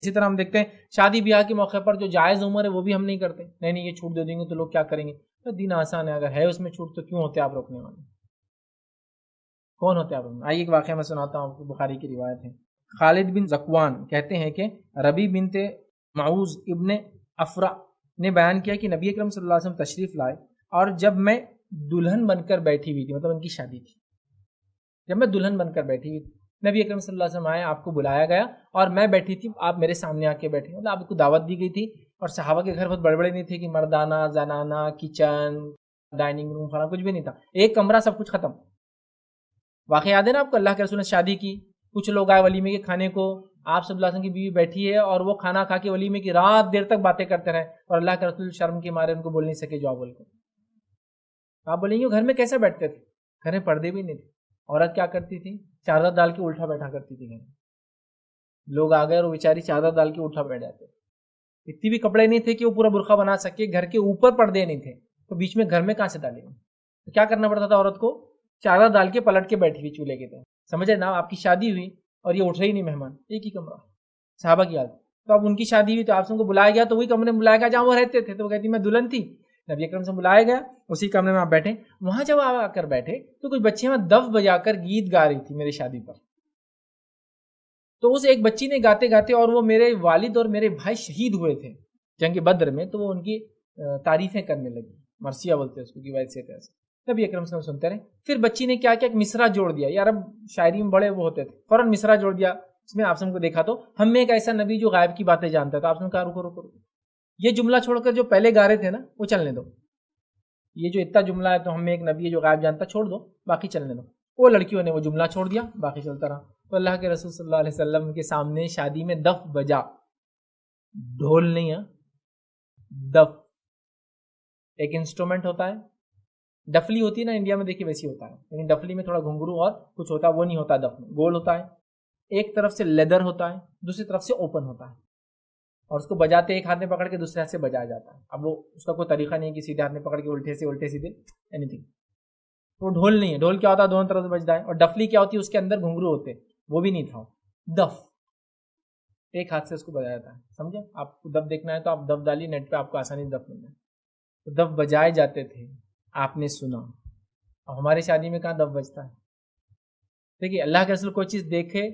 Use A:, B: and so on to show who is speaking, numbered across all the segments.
A: اسی طرح ہم دیکھتے ہیں شادی بیاہ کے موقع پر جو جائز عمر ہے وہ بھی ہم نہیں کرتے، نہیں یہ چھوٹ دے دیں گے تو لوگ کیا کریں گے. تو دین آسان ہے، اگر ہے اس میں چھوٹ تو کیوں ہوتے آپ روکنے والے، کون ہوتے آپ روکنے. آئیے ایک واقعہ میں سناتا ہوں آپ کو، بخاری کی روایت ہے. خالد بن زکوان کہتے ہیں کہ ربی بنت معوذ ابن افرا نے بیان کیا کہ نبی اکرم صلی اللہ علیہ وسلم تشریف لائے، اور جب میں دلہن بن کر بیٹھی ہوئی تھی، مطلب ان کی شادی تھی، جب میں دلہن بن کر بیٹھی ہوئی تھی، نبی اکرم صلی اللہ علیہ وسلم آئے، آپ کو بلایا گیا اور میں بیٹھی تھی، آپ میرے سامنے آ کے بیٹھے، مطلب آپ کو دعوت دی گئی تھی. اور صحابہ کے گھر بہت بڑے بڑے نہیں تھے کہ مردانہ زنانہ کچن ڈائننگ روم فلاں کچھ بھی نہیں تھا، ایک کمرہ سب کچھ ختم. واقعہ یاد ہے نا آپ کو، اللہ کے رسول نے شادی کی، کچھ لوگ آئے ولیمے کے کھانے کو، آپ صلی اللہ علیہ وسلم کی بیوی بیٹھی ہے اور وہ کھانا کھا کے ولیمے کی رات دیر تک باتیں کرتے رہے، اور اللہ کے رسول شرم کے مارے ان کو بول نہیں سکے جواب بول کر. آپ بولیں گے گھر میں کیسے بیٹھتے تھے، گھر میں پردے بھی نہیں تھے. عورت کیا کرتی تھی، چادر ڈال کے الٹا بیٹھا کرتی تھی. گھر لوگ آ گئے اور وہ بیچاری چادر ڈال کے الٹا بیٹھ جاتے. اتنی بھی کپڑے نہیں تھے کہ وہ پورا برقع بنا سکے، گھر کے اوپر پردے نہیں تھے، تو بیچ میں گھر میں کہاں سے ڈالیں گے. تو کیا کرنا پڑتا تھا عورت کو، چادر ڈال کے پلٹ کے بیٹھی ہوئی چولہے کے طرف. سمجھے نا، آپ کی شادی ہوئی اور یہ اٹھ رہی نہیں مہمان، ایک ہی کمرہ، صحابہ کی حالت. تو اب ان کی شادی ہوئی تو آپ سب کو بلایا گیا، تو وہی کمرے میں بلایا گیا جہاں وہ رہتے تھے. تو وہ کہتی میں دلہن تھی، نبی اکرم سے بلایا گیا، اسی کمرے میں آپ بیٹھے. وہاں جب آپ آ کر بیٹھے تو کچھ بچیاں دف بجا کر گیت گا رہی تھی میری شادی پر. تو اس ایک بچی نے گاتے گاتے، اور وہ میرے والد اور میرے بھائی شہید ہوئے تھے جنگ بدر میں، تو وہ ان کی تعریفیں کرنے لگی، مرثیہ بولتے ہیں اس کو کہ ویسے تھے. نبی اکرم صلی اللہ علیہ وسلم سنتے رہے. پھر بچی نے کیا کیا، ایک مصرع جوڑ دیا. یار اب شاعری میں بڑے وہ ہوتے تھے، فوراً مصرع جوڑ دیا. اس میں آپ سب کو دیکھا تو ہم میں ایک ایسا نبی جو غائب کی باتیں جانتا تھا. آپ سب کہا رکو رکو رکو، یہ جملہ چھوڑ کر جو پہلے گا رہے تھے نا وہ چلنے دو. یہ جو اتنا جملہ ہے تو ہم میں ایک نبی ہے جو غائب جانتا، چھوڑ دو، باقی چلنے دو. وہ لڑکیوں نے وہ جملہ چھوڑ دیا، باقی چلتا رہا. تو اللہ کے رسول صلی اللہ علیہ وسلم کے سامنے شادی میں دف بجا، ڈھول نہیں ہے، دف ایک انسٹرومنٹ ہوتا ہے. ڈفلی ہوتی ہے نا انڈیا میں، دیکھیے ویسی ہوتا ہے، لیکن ڈفلی میں تھوڑا گھنگرو اور کچھ ہوتا ہے، وہ نہیں ہوتا. دف میں گول ہوتا ہے، ایک طرف سے لیدر ہوتا ہے، دوسری طرف سے اوپن ہوتا ہے، اور اس کو بجاتے ایک ہاتھ میں پکڑ کے دوسرے ہاتھ سے بجایا جاتا ہے. اب وہ اس کا کوئی طریقہ نہیں کہ سیدھے ہاتھ میں پکڑ کے الٹے سیدھے اینی تھنگ. وہ ڈھول نہیں ہے. ڈھول کیا ہوتا ہے، دونوں طرف سے بجتا ہے. اور ڈفلی کیا ہوتی ہے، اس کے اندر گھنگرو ہوتے، وہ بھی نہیں تھا. دف ایک ہاتھ سے اس کو بجایا جاتا ہے. سمجھے؟ آپ کو دف دیکھنا ہے تو آپ دف ڈالیے نیٹ پہ، آپ کو آسانی دف مل جائے. تو دف بجائے جاتے تھے، آپ نے سنا. اب ہماری شادی میں کہاں دف بجتا ہے. دیکھیے اللہ کے رسول کوئی چیز دیکھے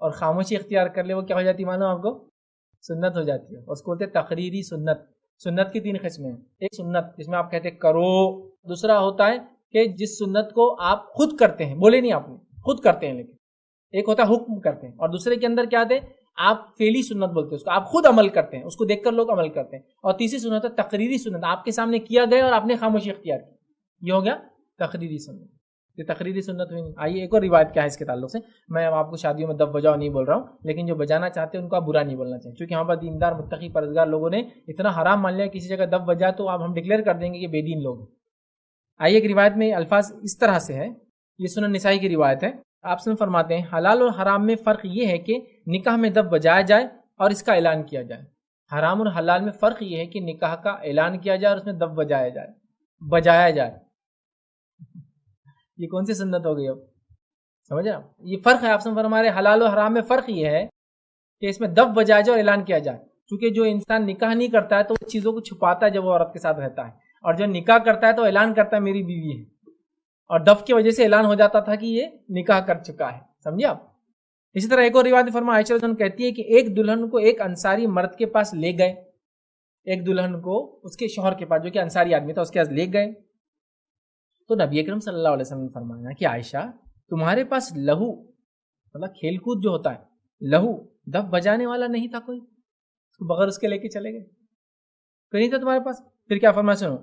A: اور خاموشی اختیار کر لے، وہ کیا ہو جاتی معلوم آپ کو، سنت ہو جاتی ہے. اس کو بولتے تقریری سنت. سنت کی 3 قسمیں ہیں. ایک سنت جس میں آپ کہتے ہیں کرو. دوسرا ہوتا ہے کہ جس سنت کو آپ خود کرتے ہیں، بولے نہیں آپ نے، خود کرتے ہیں. لیکن ایک ہوتا ہے حکم کرتے ہیں، اور دوسرے کے اندر کیا آتے ہیں، آپ فعلی سنت بولتے ہیں اس کو، آپ خود عمل کرتے ہیں، اس کو دیکھ کر لوگ عمل کرتے ہیں. اور تیسری سنت ہے تقریری سنت، آپ کے سامنے کیا گیا اور آپ نے خاموشی اختیار کی. یہ ہو گیا تقریری سنت. یہ تقریری سنت ہوئی. آئیے ایک اور روایت کیا ہے اس کے تعلق سے. میں آپ کو شادیوں میں دف بجاؤ نہیں بول رہا ہوں، لیکن جو بجانا چاہتے ہیں ان کو آپ برا نہیں بولنا چاہیے، کیونکہ یہاں پر دیندار متقی پرہیزگار لوگوں نے اتنا حرام مان لیا کسی جگہ دف بجائے تو اب ہم ڈکلیئر کر دیں گے کہ بے دین لوگ. آئیے ایک روایت میں الفاظ اس طرح سے ہے، یہ سنن نسائی کی روایت ہے. آپ سن فرماتے ہیں حلال اور حرام میں فرق یہ ہے کہ نکاح میں دف بجایا جائے اور اس کا اعلان کیا جائے. حرام اور حلال میں فرق یہ ہے کہ نکاح کا اعلان کیا جائے اور اس میں دف بجایا جائے. یہ کون سی سنت ہو گئی اب، سمجھے آپ؟ یہ فرق ہے. آپ سن فرما رہے حلال و حرام میں فرق یہ ہے کہ اس میں دف بجایا جائے اور اعلان کیا جائے. کیونکہ جو انسان نکاح نہیں کرتا ہے تو وہ چیزوں کو چھپاتا ہے جب وہ عورت کے ساتھ رہتا ہے، اور جو نکاح کرتا ہے تو اعلان کرتا ہے میری بیوی ہے، اور دف کی وجہ سے اعلان ہو جاتا تھا کہ یہ نکاح کر چکا ہے. سمجھے آپ؟ اسی طرح ایک اور روایت فرما عائشہ رضی اللہ عنہا کہتی ہے کہ ایک دلہن کو ایک انصاری مرد کے پاس لے گئے. ایک دلہن کو اس کے شوہر کے پاس جو کہ انصاری آدمی تھا اس کے پاس لے گئے. تو نبی اکرم صلی اللہ علیہ وسلم نے فرمایا کہ عائشہ تمہارے پاس لہو، مطلب کھیل کود جو ہوتا ہے، لہو دف بجانے والا نہیں تھا کوئی، بغیر اس کے لے کے چلے گئے، کوئی نہیں تھا تمہارے پاس. پھر کیا فرمایا سنو،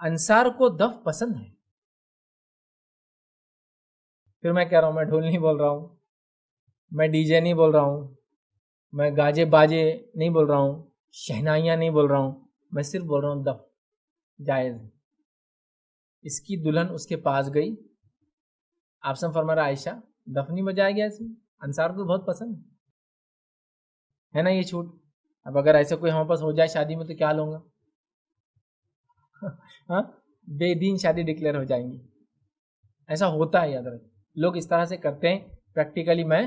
A: انصار کو دف پسند ہے. پھر میں کہہ رہا ہوں میں ڈھول نہیں بول رہا ہوں، میں ڈی جے نہیں بول رہا ہوں، میں گاجے باجے نہیں بول رہا ہوں، شہنائیاں نہیں بول رہا ہوں، میں صرف بول رہا ہوں دف جائز ہے. اس کی دلہن اس کے پاس گئی، آپ سے فرما رہا عائشہ دف نہیں بجایا گیا، اس میں انصار کو بہت پسند ہے نا یہ چھوٹ. اب اگر ایسا کوئی ہمارے پاس ہو جائے شادی میں تو کیا لوں گا، ہاں بے دین شادی ڈکلیئر ہو جائیں گی. ایسا ہوتا ہے، یاد رکھ لوگ اس طرح سے کرتے ہیں. پریکٹیکلی میں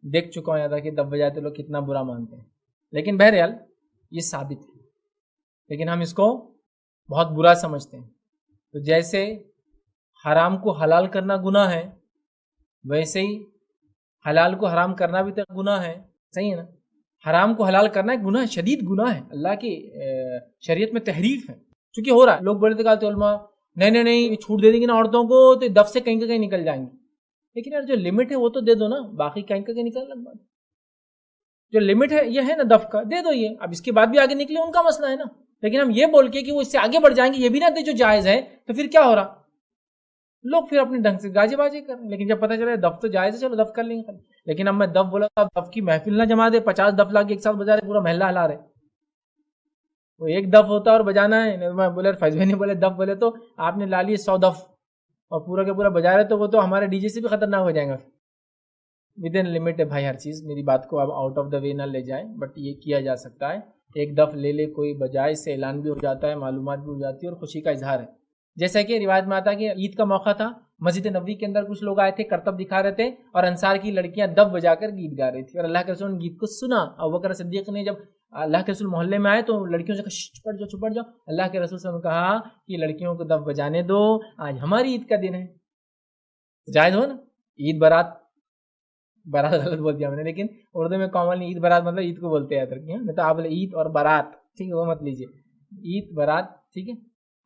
A: دیکھ چکا ہوں، یاد رکھیں دف بجاتے لوگ کتنا برا مانتے ہیں. لیکن بہرحال یہ ثابت ہے، لیکن ہم اس کو بہت برا سمجھتے ہیں. تو جیسے حرام کو حلال کرنا گناہ ہے، ویسے ہی حلال کو حرام کرنا بھی تو گناہ ہے. صحیح ہے نا؟ حرام کو حلال کرنا ایک گناہ، شدید گناہ ہے، اللہ کی شریعت میں تحریف ہے. چونکہ ہو رہا ہے، لوگ بڑے کہتے علماء نہیں چھوٹ دے دیں گے نا عورتوں کو تو دف سے کہیں کا کہیں نکل جائیں گے. لیکن یار جو لمٹ ہے وہ تو دے دو نا، باقی کہیں کا کہیں نکلنا لگ بات. جو لمٹ ہے یہ ہے نا دف کا، دے دو یہ. اب اس کے بعد بھی آگے نکلے ان کا مسئلہ ہے نا. لیکن ہم یہ بول کے کہ وہ اس سے آگے بڑھ جائیں گے یہ بھی نہ دے جو جائز ہے، تو پھر کیا ہو رہا؟ لوگ پھر اپنے ڈھنگ سے گاجے بازی کر رہے ہیں. لیکن جب پتہ چلا دف تو جائز ہے، چلو دف کر لیں گے. لیکن اب میں دف بولا تھا، دف کی محفل نہ جما دے، 50 دف لا کے ایک ساتھ بجا رہے، پورا محلہ ہلا رہے. وہ ایک دف ہوتا اور بجانا ہے. میں بولے فیض بھائی نے بولے دف بولے تو آپ نے لا لیے 100 دف اور پورا کے پورا بجا رہے، تو وہ تو ہمارے ڈی جے سے بھی خطرناک ہو جائیں گا. ود ان لمٹ ہے بھائی ہر چیز. میری بات کو اب آؤٹ آف دا وے نہ لے جائیں، بٹ یہ کیا جا سکتا ہے. ایک دف لے لے کوئی بجائے، اس سے اعلان بھی ہو جاتا ہے، معلومات بھی ہو جاتی ہے اور خوشی کا اظہار ہے. جیسا کہ روایت میں آتا ہے کہ عید کا موقع تھا، مسجد نبوی کے اندر کچھ لوگ آئے تھے، کرتب دکھا رہے تھے اور انصار کی لڑکیاں دف بجا کر گیت گا رہی تھی. اور اللہ کے رسول نے گیت کو سنا. ابوبکر صدیق نے جب اللہ کے رسول محلے میں آئے تو لڑکیوں سے کہا چھپٹ جاؤ. اللہ کے رسول نے کہا کہ لڑکیوں کو دف بجانے دو، آج ہماری عید کا دن ہے. جائز ہو نا عید برات غلط بول دیا میں نے، لیکن اردو میں کامن عید برات مطلب عید کو بولتے ہیں لڑکیاں، نہیں تو آپ بولے عید اور برات، ٹھیک ہے وہ مت لیجیے. عید برات ٹھیک ہے.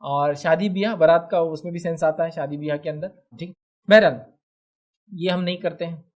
A: اور شادی بیاہ برات کا اس میں بھی سینس آتا ہے شادی بیاہ کے اندر، ٹھیک. بہرحال یہ ہم نہیں کرتے ہیں.